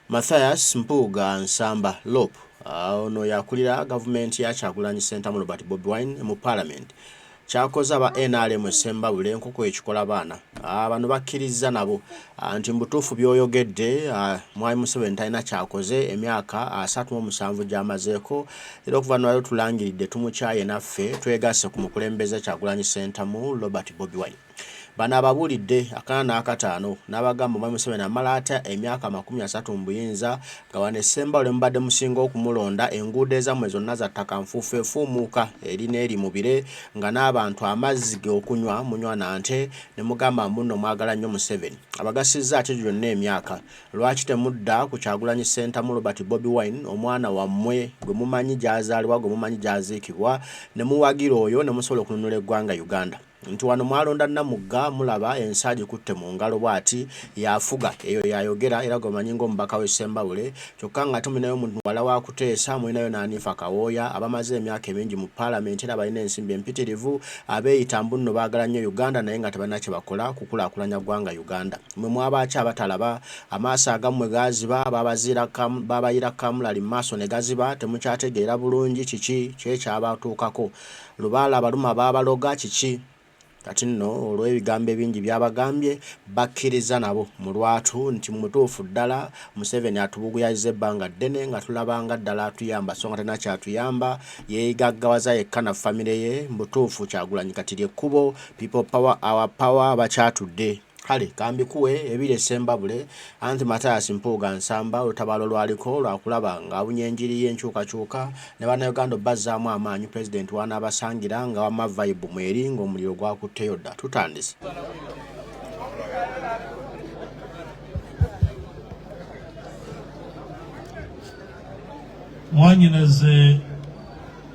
Matthias Mpuuga Nsamba Lop ono yakulira gavumenti ya Kyagulanyi Ssentamu Robert Bobi Wine mu Parliament kyakoze aba NRM Essembabule nkoko ekikola baana bano bakkiriza nabo nti mbutuufu byoyogedde Mwami Museveni talina kyakoze emyaka 37 gy'amazeeko era okuva nalwo tulangiridde tumukyaye naffe twegasse ku mukulembeze Kyagulanyi Ssentamu Robert Bobi Wine. Bano ababulidde akana n'akataano n'abagamba Mwami Museveni amala ata emyaka 30 mu buyinza nga wano Essembabule mubadde musinga okumulonda enguudo ezammwe zonna za ttaka nfuufu efuumuuka eri n'eri mu bire nga n'abantu amazzi g'okunywa munywa nante ne mugamba munno mwagala nnyo Museveni. Abagasizza ate gyonna emyaka lwaki temudda ku Kyagulanyi Ssentamu Robert Bobi Wine omwana wammwe gwe mumanyi gy'azaalibwa gwe mumanyi gy'aziikibwa ne muwagira oyo ne musobola okununula eggwanga Uganda. Nti wano mwalonda Namugga mulaba ensagi kutte mu ngalo bwati yafuga eyo yayogera era gomanyi ng'omubaka w'Essembabule kyokka nga tuminayo muwala wa kuteesa mulinayo n'Anifa Kawooya abamaze emyaka emingi mu Parliament era balina ensimbi empitirivu abeeyita mbu nno baagala nnyo Uganda naye nga tebalina kye bakola kukulaakulanya ggwanga Uganda. Mmwe mwabaki abatalaba amaaso agammwe gaaziba babayira kamulali mu maaso ne gaziba temukyategeera bulungi kiki kyekyabatuukako lubaala abaluma baabaloga kiki kati nno olw'ebigambo ebingi byabagambye bakkiriza nabo mu lwatu nti mu mutuufu ddala Museveni atubuguyazza ebbanga ddene nga tulabanga ddala atuyamba so nga talina kyatuyamba yeegaggawaza yekka na famire ye mbutuufu Kyagulanyi kati lyekkubo people power our power bakyatudde. Kale kambikuwe ebire Essembabule anti Matthias Mpuuga Nsamba olutabaalo lwaliko lwakulaba nga abunyenjiri y'enkyukakyuka ne bannayuganda bazzaamu amaanyi Pulezidenti w'anaabasangira nga wamma vibe mweri ng'omuliro gwakutteyo dda. Tutandise. Mwanyinaze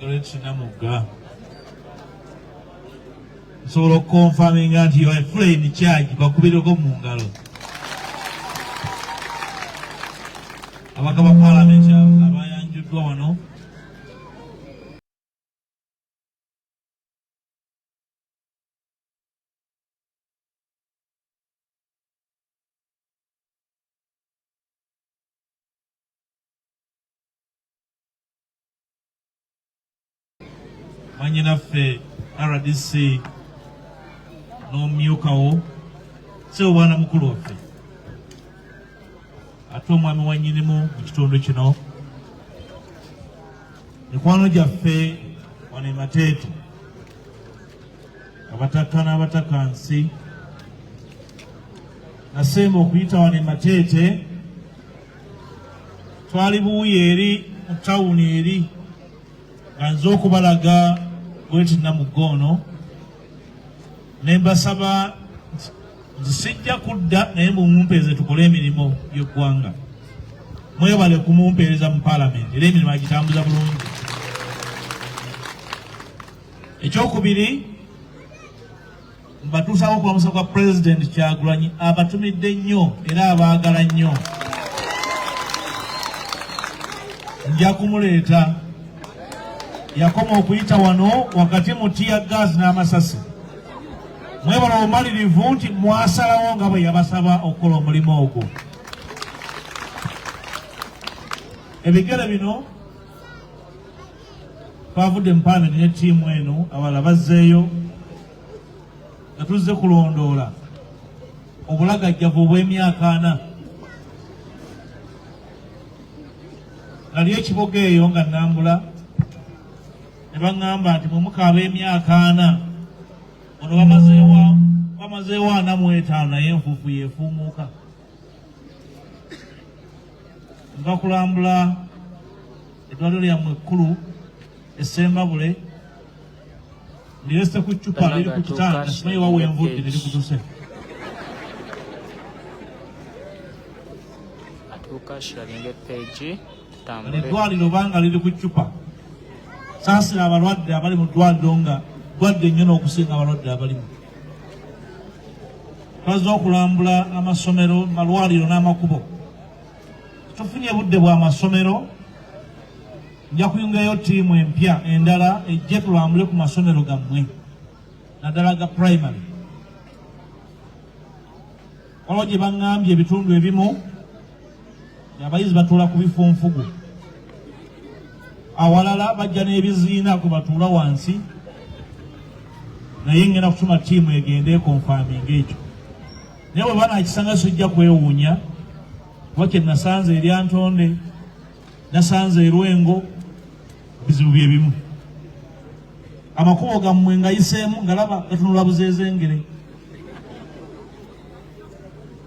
Great Namugga solo confirming that you are fully in charge bakubireko mu ngalo abakaba parliament abayanjuddwa wano mwanyinaffe RDC n'omumyukawo sebo bwana mukulu waffe ate omwami wannyinimu mu kitundu kino mikwano gyaffe wano emateete abataka n'abatakansi nasemba okuyita wano emateete twali buuyi eri mu tawuni eri nga nze okubalaga Great Namugga ono nembasaba nzisijja kudda naye mumumpeeze tukole emirimu y'eggwanga mwebale kumumpeereza mu Parliament era emirimu agitambuza bulungi. Ekyokubiri mbatuusaako okulamusa kwa Pulezidenti Kyagulanyi abatumidde nnyo era abaagala nnyo nja kumuleeta yakoma okuyita wano wakati mu tear gas n'amasasi mwebala obumalirivu nti mwasalawo nga bwe yabasaba okukola omulimu ogwo. Ebigere bino twavudde mu Parliament ne ttiimu eno abalala bazzeeyo nga tuzze kulondoola obulagajjavu obw'emyaka 4 nali ekiboga eyo nga nnambula ne baŋŋamba nti mwemukaaba emyaka 4 ono bamazeewo 45 naye enfuufu yeefuumuuka. Nva kulambula eddwaliro lyammwe ekkulu Essembabule ndirese ku ccupa liri ku kitanda simanyi wa wenvudde lirikutuse eddwaliro banga liri ku ccupa saasira abalwadde abali mu ddwaliro nga dwadde nnyo n'okusinga abalwadde abalimu. Twaze okulambula amasomero malwaliro n'amakubo tufunye budde bw'amasomero nja kuyungayo ttiimu empya endala ejje tulambule ku masomero gammwe naddala ga primary waliwo gye baŋŋambye ebitundu ebimu abayizi batuula ku bifo nfugu, awalala bajja n'ebiziina ku batuula wansi, naye ngenda kutuma ttiimu egende ekonfaminga ekyo. Naye bwe banaakisanga sijja kwewuunya, kuba kye nasanze erya Ntonde, nasanze erwengo, bizibu bye bimu. Amakubo gammwe ngayiseemu ngalaba gatunula buzeezengere.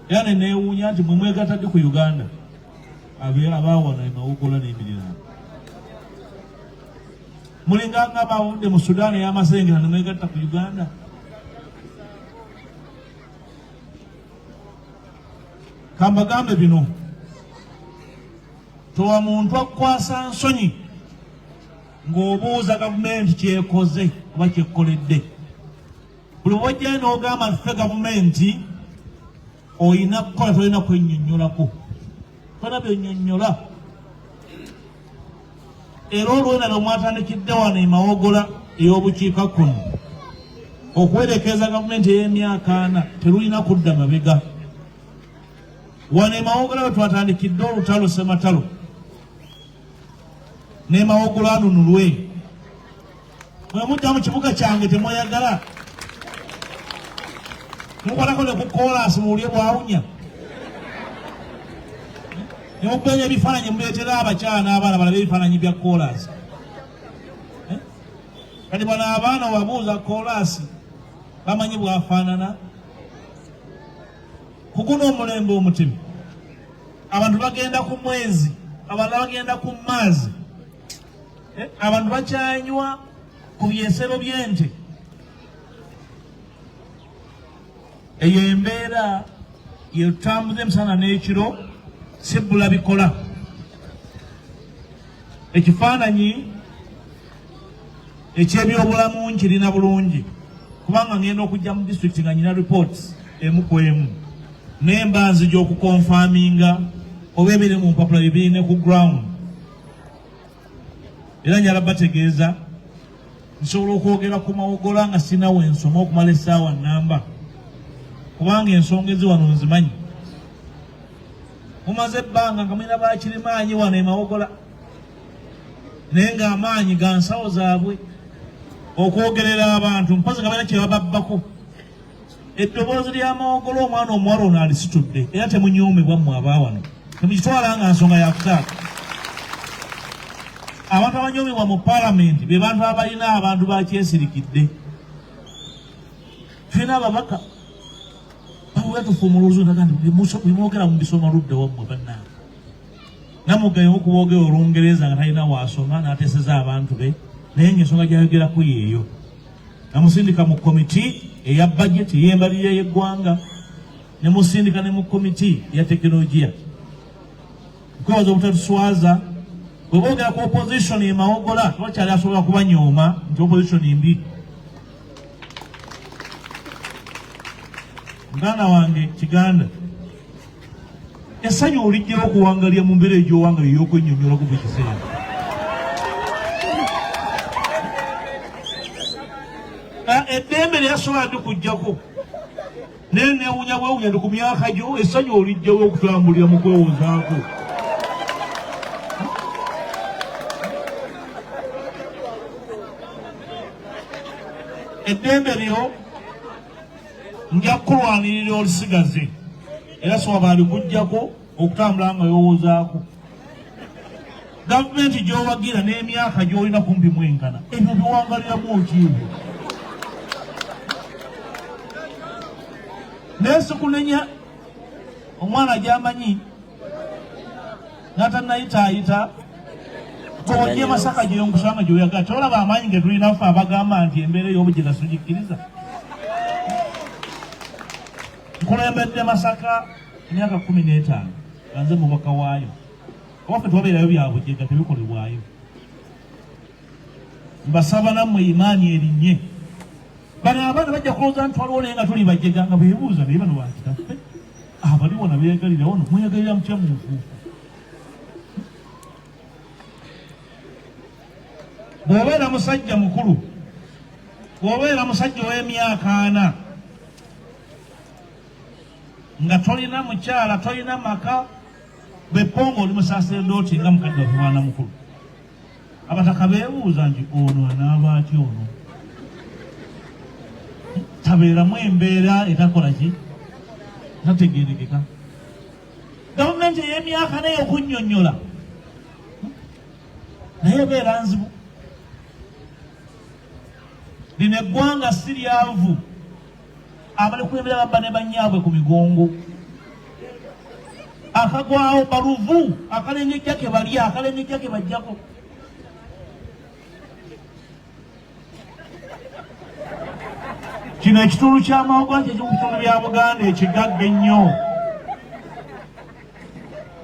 Era ne neewuunya nti mwe mwegatadde ku Uganda abaawana emawugola n'emiriraano. Mulinga nga abavudde mu Sudan ey'amasengera ne mwegatta ku Uganda. Kambagambe bino, towa muntu akukwasa nsonyi ng'obuuza gavumenti kyekoze oba kyekkoledde. Buli bw'ojjayo n'ogamba ffe gavumenti oyina kukola, tolina kwennyonnyolako, tolina byonnyonnyola. Era olwenda lwemwatandikidde wano emawogola ey'obukiikakkono okuwerekereza gavumenti ey'emyaka 4 terulina kudda mabega. Wano emawogola we twatandikidde olutalo Ssematalo n'emawogola anunulwe. Mwe mudda mu kibuga kyange temweyagala, mukolako ne ku koolaasi muwulye bwawunya, ne mukubenya ebifaananyi muleetera abakyala n'abaana balabe ebifaananyi bya koolaasi. Kati bano abaana wabuuza koolaasi bamanyi bwafaanana. Kuguno omulembe omutemi, abantu bagenda ku mwezi, abalala bagenda ku maazi, abantu bakyanywa ku byesero by'ente. Eyo embeera yetutambuza emisana n'ekiro, sibbula bikola. Ekifaananyi eky'ebyobulamu nkirina bulungi, kubanga ngenda okujja mu disitulikiti nga nyina reports emu ku emu, nemba nzija okukonfaminga oba ebiri mu mpapula bibirine ku ground. Era njala bategeeza nsobola okwogera ku mawogola nga sinawo ensoma okumala essaawa nnamba, kubanga ensonga eziwano nzimanyi. Mumaze ebbanga nga mulina bakirimaanyi wano emawogola, naye ng'amaanyi ga nsawo zaabwe okwogerera abantu, mpozi nga balina kye bababbako. Eddoboozi ly'amawogola omwana omuwala ono alisitudde, era temunyuumibwa mmwe abaawano, temukitwala nga nsonga ya kusaaka. Abantu abanyuumibwa mu paalamenti be bantu abalina abantu bakyesirikidde. Tulina ababaka bawula tufuumuluuzi ndaga nti bimwogera mu bisoma ludda wammwe bannange. Namugayo okuboogera Olungereza nga talina waasoma n'ateeseza abantu be, naye ng'ensonga gy'ayogerako yeeyo. Namusindika mu komiti eya budget ey'embalirira y'eggwanga, ne musindika ne mu komiti eya tekinologiya. Nkwebaza obutatuswaza. Bwe boogera ku opposition emawogola tewakyali asobola kubanyooma nti opposition mbi. Muganda wange Kiganda, essanyu olijjawo okuwangalira mu mbeera egy'owangalira ey'okwennyonnyolako buli kiseera. Eddembe lyasobola ddi kujjako, naye neewuunya bwewuunya ndi ku myaka gyo, essanyu olijjawo okutambulira mu kwewozaako. Eddembe lyo nja kukulwanirira olisigaze, era soba alikujjako okutambula nga yowoozaako. Gavumenti gy'owagira n'emyaka gy'olina kumpi mwenkana, ebyo biwangaliramu okiibwe. Naye sikunenya omwana gy'amanyi n'atannayitaayita, tojje Masaka gy'onkusanga gy'oyagala. Tolaba amaanyi ge tulina ffe abagamba nti embeera ey'obugenda tugikkiriza. Nkulembedde Masaka emyaka 15 nga nze mubaka waayo. Waffe twabeerayo bya bujega tebikolebwayo. Mbasaba nammwe imaani erinnye. Bano abaana bajja kulowooza nti waliwo naye nga tuli bajega nga beebuuza naye bano bakitaffe. Abaliwo na beeyagalira wano mweyagalira mutya mu nfuufu. Bw'obeera musajja mukulu, bw'obeera musajja ow'emyaka 4 nga tolina mukyala, tolina maka, bepongo oli musaseredoti nga mukadde waffe mwana mukulu abataka beebuuza nti ono anaaba atya ono tabeeramu embeera etakola ki tategeerekeka gavumenti ey'emyaka naye okunnyonnyola naye ebeera nzibu lino eggwanga si lyavu abali kulembera babba ne bannyaabwe ku migongo akagwawo baluvu akalengejja ke balya akalengejja ke bajjako kino ekitundu ky'amawogo nti ekimu bitundu bya Buganda ekigagga ennyo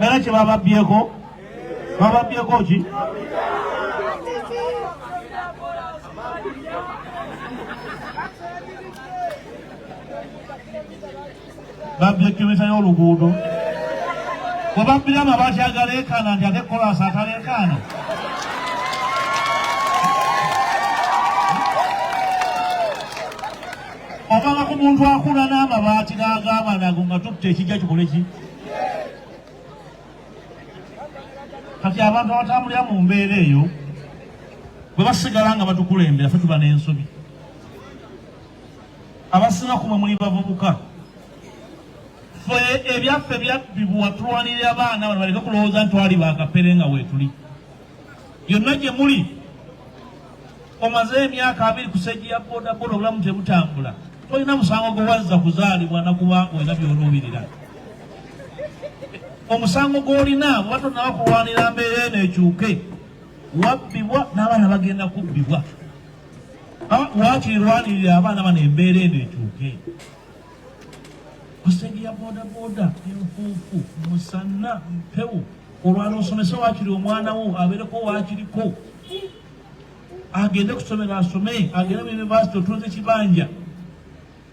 era kye bababyeko ki babbye kilomita y'oluguudo bwe babbira amabaati agaleekaana nti ate kolasi ataleekaana obanga ku muntu akula n'amabaati n'agamba nago nga tutta ekijja kikole ki kati abantu abatambulira mu mbeera eyo bwe basigala nga batukulembera ffe tuba n'ensobi abasinga kumwe muli bavubuka ffe ebyaffe byabbibwa tulwanirira abaana bano baleke kulowooza nti twali bakapere nga weetuli yonna gye muli omaze emyaka 2 ku sejji ya bodaboda obulamu tebutambula tolina musango gwe wazza kuzaalibwa nakubanga olina by'onoobirira omusango gw'olina bwe tonaba kulwanira mbeera eno ekyuke wabbibwa n'abaana bagenda kubbibwa waakirwanirira abaana bano embeera eno ekyuke kusejja ya bodaboda enfuufu musana mpewo olwala osomese waakiri omwana wo abeereko waakiriko agende kusomera asome agende mu yunivasite otunze kibanja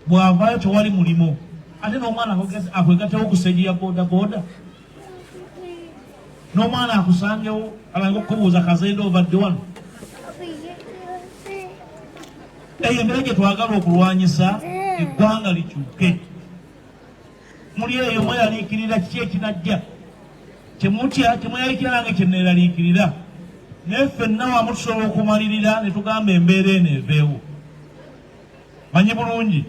bw'avaayo tewali mulimo ate n'omwana akwegatewo kusejja ya bodaboda n'omwana akusangewo alange okukubuuza kazende obadde wano eyo embeera gye twagala okulwanyisa eggwanga likyuke muli eyo mweyaliikirira kiki ekinajja kyemutya kyemweyaliikirira nange kyeneeraliikirira naye ffenna wamu tusobola okumalirira ne tugamba embeera eno eveewo manyi bulungi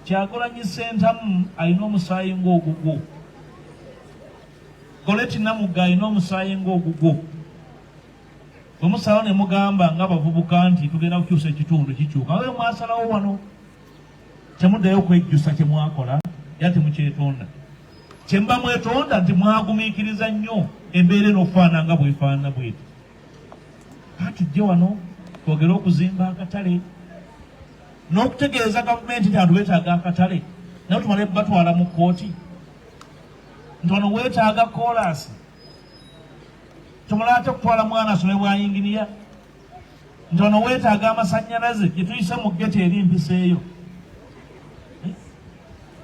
Kyagulanyi Ssentamu alina omusaayi ng'ogugwo Goleti Namugga alina omusaayi ng'ogugwo bwe musalawo ne mugamba ng'abavubuka nti tugenda kukyusa ekitundu kikyuka awe mwasalawo wano temuddayo okwejjusa kye mwakola era temukyetonda kye mba mwetonda nti mwagumiikiriza nnyo embeera eno okufaana nga bwefaanana bweti tujje wano twogere okuzimba akatale n'okutegeeza gavumenti nti abantu beetaaga akatale naye tumale batwala mu kkooti nti wano weetaaga koolaasi tumale ate okutwala mwana asome bwayinginiya nti wano weetaaga amasannyalaze gye tuyise mu ggeto eri mpiseeyo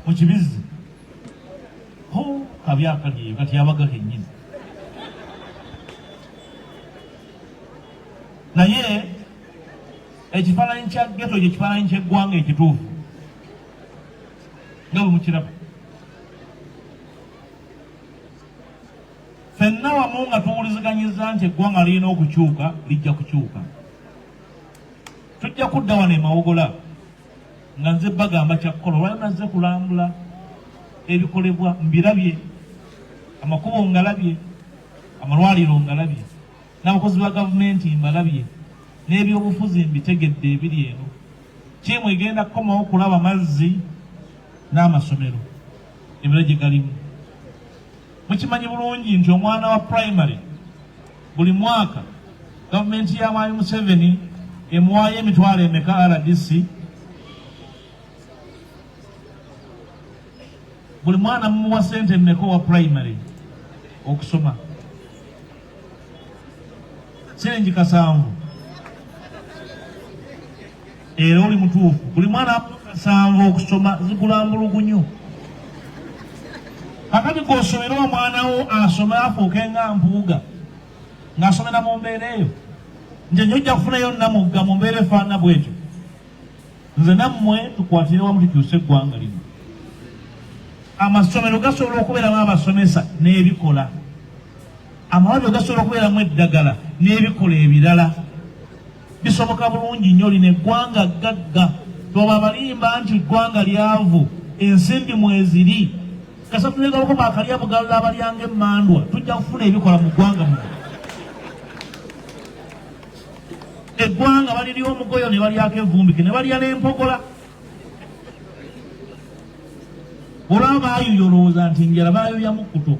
mu kibizzi kabi akali eyo kati yabaga kennyini naye ekifaananyi kya ggeto gye kifaananyi ky'eggwanga ekituufu nga bwe mukiraba ffenna wamu nga tuwuliziganyiza nti eggwanga lirina okukyuka lijja kukyuka tujja kudda wano emawogola nga nze bagamba kyakkola olwali nazze kulambula ebikolebwa mbirabye amakubo ngalabye amalwaliro ngalabye n'abakozi ba gavumenti mbalabye n'ebyobufuzi mbitegedde ebiri eno kimu egenda kukomawo okulaba amazzi n'amasomero ebiro gye galimu mukimanyi bulungi nti omwana wa primary buli mwaka gavumenti ya Mwami Museveni emuwaayo emitwalo emeka RDC buli mwana mumuwa sente mmeka wa primary okusoma siringi 7 era oli mutuufu buli mwana 7 okusoma zikulambulugunyo kakati gosomera omwana wo asome afuuke nga mpuuga ng'asomera mu mbeera eyo nje njojja kufunayo Namugga mu mbeera efaanana bwetyo nze nammwe tukwatire wamu tukyuse eggwanga lino amasomero gasobola okubeeramu abasomesa n'ebikola, amalwaliro gasobola okubeeramu eddagala n'ebikola ebirala. Bisoboka bulungi nnyo. Lino eggwanga gagga, toba abalimba nti eggwanga lyavu, ensimbi mweziri. Kasa tulegalako bakalya bugalula abalyanga emmandwa, tujja kufuna ebikola mu ggwanga muno. Eggwanga balirya omugoyo ne balyako evvumbike ne balya n'empogola. Olaba baayuya olowooza nti njala baayuya mukkuto.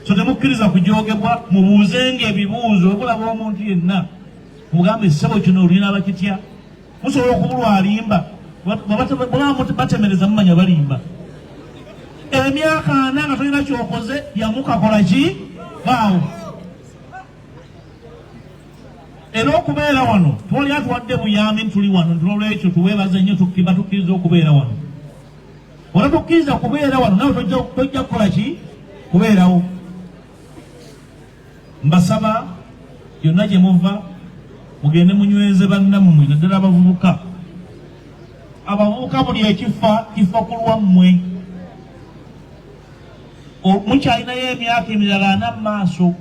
So temukkiriza kujoogebwa, mubuuzenga ebibuuzo. Okulaba omuntu yenna mugambe essebo kino olina bakitya. Musobola okubulwa alimba, batemereza mumanya balimba. Emyaka 4 nga tolina kyokoze yamukakola ki baawo. Era okubeera wano twali atuwadde buyambi ntuli wano, nolwekyo tuweebaze nnyo, tukkiriza okubeera wano. Wala tukkiriza kubeera wano nawe tojja kukola ki kubeerawo. Mbasaba yonna gye muva mugende munyweze bannammwe, naddala abavubuka. Abavubuka buli ekifa kifa ku lwammwe. Mukyalinayo emyaka emirala 4 mu maaso,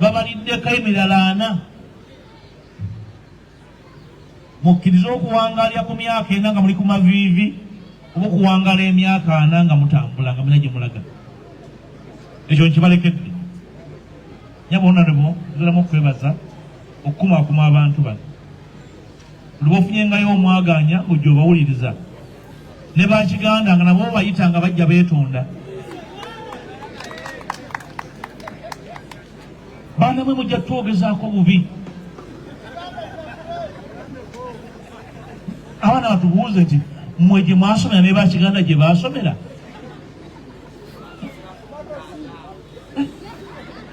babaliddeko emirala 4. Mukkirize okuwangalya ku myaka 4 nga muli ku maviivi, oba okuwangala emyaka 4 nga mutambula nga mulina gye mulaga. Ekyo nkibalekedde. Nyabonarebo nziramu okwebaza okukumaakuma abantu bano. Buli bofunyengayo omwaganya ng'ojja obawuliriza. Ne bakiganda nga nabo bayita nga bajja beetonda. Baana mwe mujja twogezaako bubi. Abaana batubuuze nti mmwe gye mwasomera ne bakiganda gye baasomera.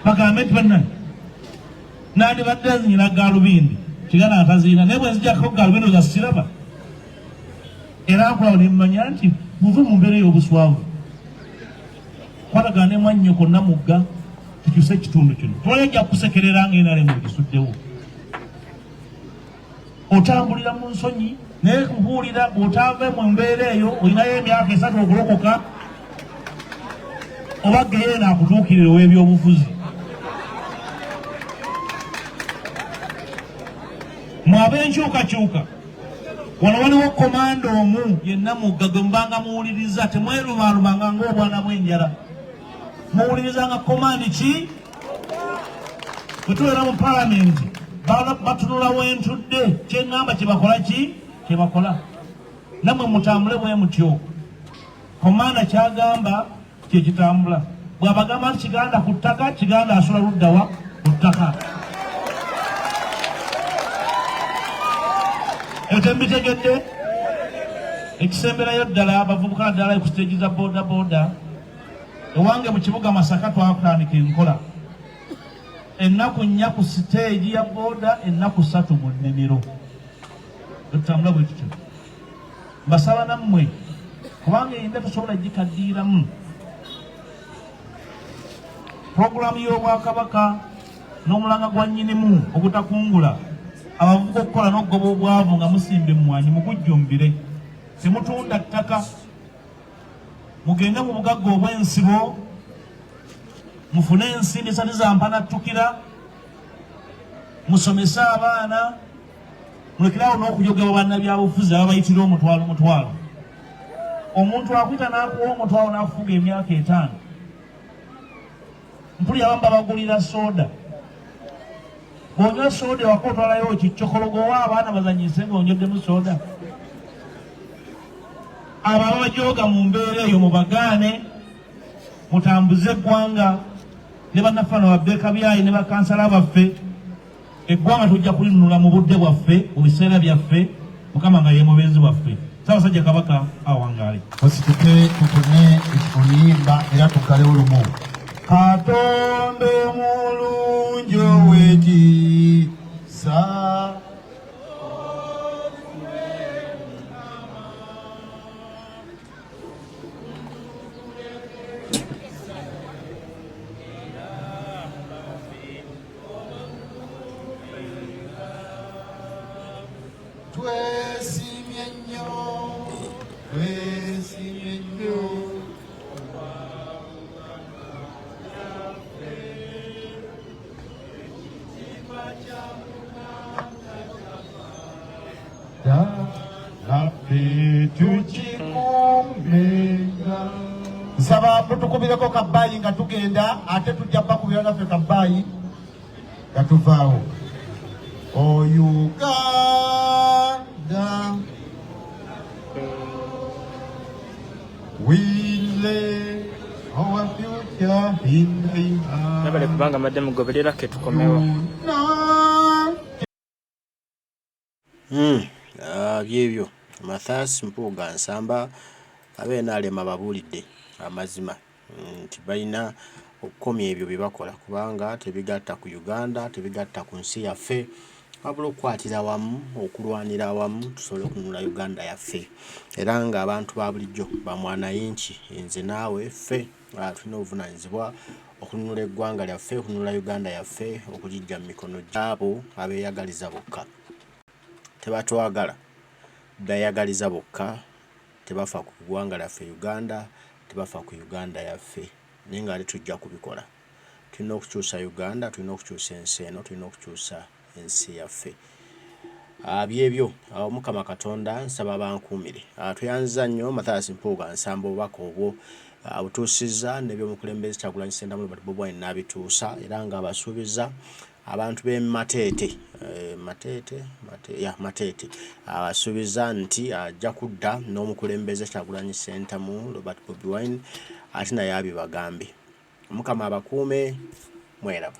Bagambe nti bannange nandi badde azinyira gaalubindi kiganda ataziina, naye bwe nzijjako gaalubindi oza siraba. Era akulaba ne mmanya nti muve mu mbeera ey'obuswavu. Kwatagana ne mwannyo konna mugga tukyuse ekitundu kino. Toyajja kusekerera ng'enale mu gisuddewo. Otambulira mu nsonyi naye kubuulira bw'otave mu mbeera eyo olinayo emyaka 3 okulokoka, oba geyo naakutuukirira ow'ebyobufuzi. Mwabe enkyukakyuka. Wano waliwo komanda omu yenna mugga gwe mubanga muwuliriza, temwerumaalumanga ng'obwana bw'enjala. Muwulirizanga komandi ki? Bwe tubeera mu palamenti batunula wentudde, kyeŋŋamba kye bakola ki? Kye bakola. Nammwe mutambule bwe mutyo. Komanda kyagamba kye kitambula. Bw'abagamba nti kiganda ku ttaka, kiganda asula luddawa ku ttaka. Etembitegedde ekisemberayo ddala abavubuka ddala ku siteegi za boda boda. Ewange mu kibuga Masaka twakutandika enkola. Ennaku 4 ku siteegi ya boda, ennaku 3 mu nnimiro. Tutambula bwe tutyo. Mbasaba nammwe kubanga eyinza tosobola gikaddiiramu. Puroguramu y'Obwakabaka n'omulanga gwa nnyinimu obutakungula abavubuka okukola n'okugoba obwavu nga musimba emmwanyi mugujjumbire. Temutunda ttaka. Mugende mu bugagga obw'ensibo mufune ensimbi 3 za mpanattukira, musomese abaana, mulekerawo n'okujogebwa bannabyabufuzi ababayitira omutwalo. Omuntu akwita n'akuwa omutwalo n'akufuga emyaka 5. Mpuli abamu babagulira soda. Bw'onywa soda ewaka otwalayo kiccokologowa abaana bazanyise ng'onyoddemu soda. Abo ababajooga mu mbeera eyo mubagaane, mutambuze eggwanga ne bannafano babbeeka byayi ne bakansala baffe. Eggwanga tujja kulinunula mu budde bwaffe, mu biseera byaffe, Mukama nga ye mubeezi waffe. Ssaabasajja Kabaka awangaale. Osituke tufune oluyimba era tuggalewo lumu. Katonda omulungi ow'ekisa, twesimye nnyo, twesimye Nsaba mutukubireko kabbayi nga tugenda ate tujja bakubira naffe kabbayi nga tuvaawo. O Uganda, we lay our future in thy hands. Nabale kubanga madde mugoberera ke tukomewo. Byebyo Mathias Mpuuga Nsamba ab'NRM babuulidde amazima nti balina okukomya ebyo bye bakola kubanga tebigatta ku Uganda, tebigatta ku nsi yaffe, wabula okukwatira wamu, okulwanira wamu tusobole okununula Uganda yaffe. Era nga abantu ba bulijjo bamwanayinki, nze naawe ffe tulina obuvunaanyizibwa okununula eggwanga lyaffe, okununula Uganda yaffe, okugijja mu mikono gy'abo abeeyagaliza bokka. Tebatwagala, beeyagaliza bokka, tebafa ku ggwanga lyaffe Uganda, tebafa ku Uganda yaffe. Naye nga tujja kubikola. Tulina okukyusa Uganda, tulina okukyusa ensi eno, tulina okukyusa ensi yaffe. Byebyo Mukama Katonda nsaba bankuumire. Tuyanziza nnyo Mathias Mpuuga Nsamba obubaka obwo butuusizza n'ebyomukulembeze Kyagulanyi Ssentamu Robert Bobi Wine n'abituusa era nga abasuubiza abantu b'e Mateete abasuubiza nti ajja kudda n'omukulembeze Kyagulanyi Ssentamu Robert Bobi Wine ate naye abibagambe. Mukama abakuume, mweraba.